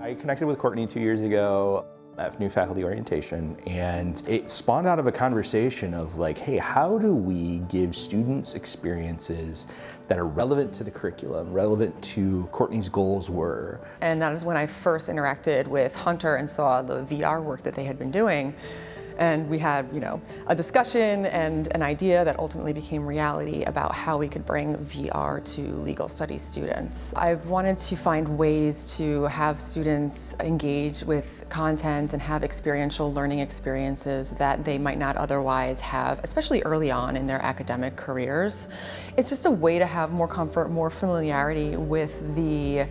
I connected with Courtney 2 years ago at new faculty orientation, and it spawned out of a conversation of like, hey, how do we give students experiences that are relevant to the curriculum, relevant to Courtney's goals were. And that is when I first interacted with Hunter and saw the VR work that they had been doing. And we had, a discussion and an idea that ultimately became reality about how we could bring VR to legal studies students. I've wanted to find ways to have students engage with content and have experiential learning experiences that they might not otherwise have, especially early on in their academic careers. It's just a way to have more comfort, more familiarity with the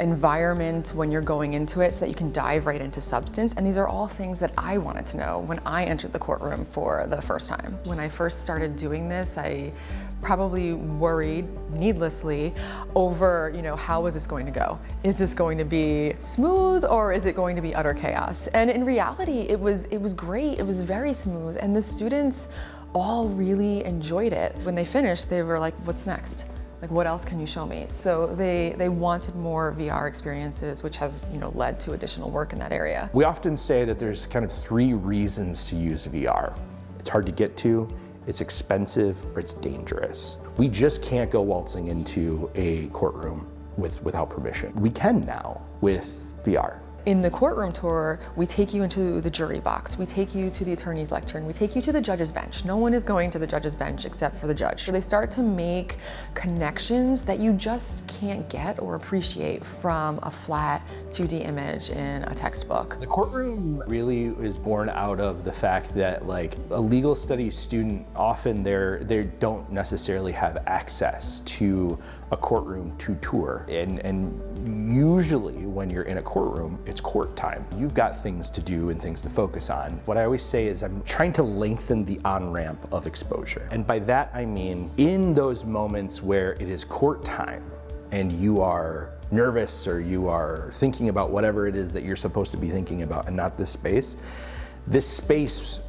environment when you're going into it so that you can dive right into substance. And these are all things that I wanted to know when I entered the courtroom for the first time. When I first started doing this, I probably worried needlessly over, how is this going to go? Is this going to be smooth or is it going to be utter chaos? And in reality, it was great. It was very smooth, and the students all really enjoyed it. When they finished, they were like, what's next? Like, what else can you show me? So they wanted more VR experiences, which has led to additional work in that area. We often say that there's kind of 3 reasons to use VR. It's hard to get to, it's expensive, or it's dangerous. We just can't go waltzing into a courtroom without permission. We can now with VR. In the courtroom tour, we take you into the jury box, we take you to the attorney's lectern, we take you to the judge's bench. No one is going to the judge's bench except for the judge. So they start to make connections that you just can't get or appreciate from a flat 2D image in a textbook. The courtroom really is born out of the fact that, like, a legal studies student, often they don't necessarily have access to a courtroom to tour. And usually when you're in a courtroom, it's court time. You've got things to do and things to focus on. What I always say is I'm trying to lengthen the on-ramp of exposure. And by that I mean in those moments where it is court time and you are nervous or you are thinking about whatever it is that you're supposed to be thinking about and not this space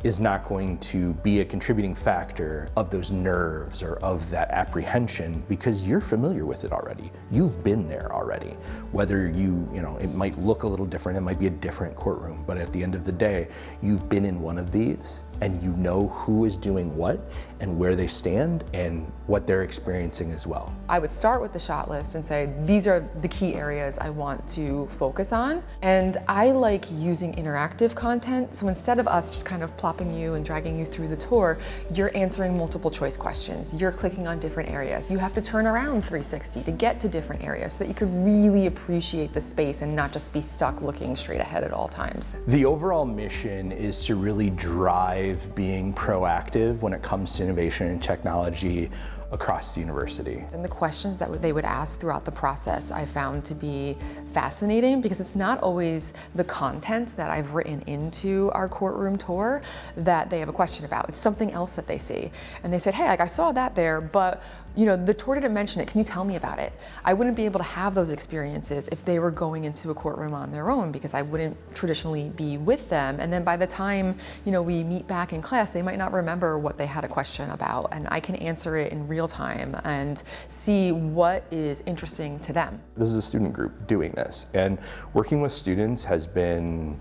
is not going to be a contributing factor of those nerves or of that apprehension, because you're familiar with it already. You've been there already. Whether it might look a little different, it might be a different courtroom, but at the end of the day, you've been in one of these and you know who is doing what and where they stand and what they're experiencing as well. I would start with the shot list and say, these are the key areas I want to focus on. And I like using interactive content. So instead of us just kind of plopping you and dragging you through the tour, you're answering multiple choice questions. You're clicking on different areas. You have to turn around 360 to get to different areas so that you can really appreciate the space and not just be stuck looking straight ahead at all times. The overall mission is to really drive being proactive when it comes to innovation and technology across the university. And the questions that they would ask throughout the process I found to be fascinating, because it's not always the content that I've written into our courtroom tour that they have a question about. It's something else that they see. And they said, hey, I saw that there, but the tour didn't mention it. Can you tell me about it? I wouldn't be able to have those experiences if they were going into a courtroom on their own, because I wouldn't traditionally be with them. And then by the time, we meet back in class, they might not remember what they had a question about, and I can answer it in real time and see what is interesting to them. This is a student group doing this, and working with students has been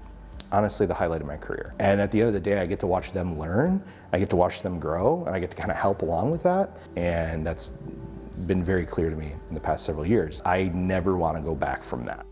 honestly the highlight of my career. And at the end of the day, I get to watch them learn, I get to watch them grow, and I get to kind of help along with that. And that's been very clear to me in the past several years. I never want to go back from that.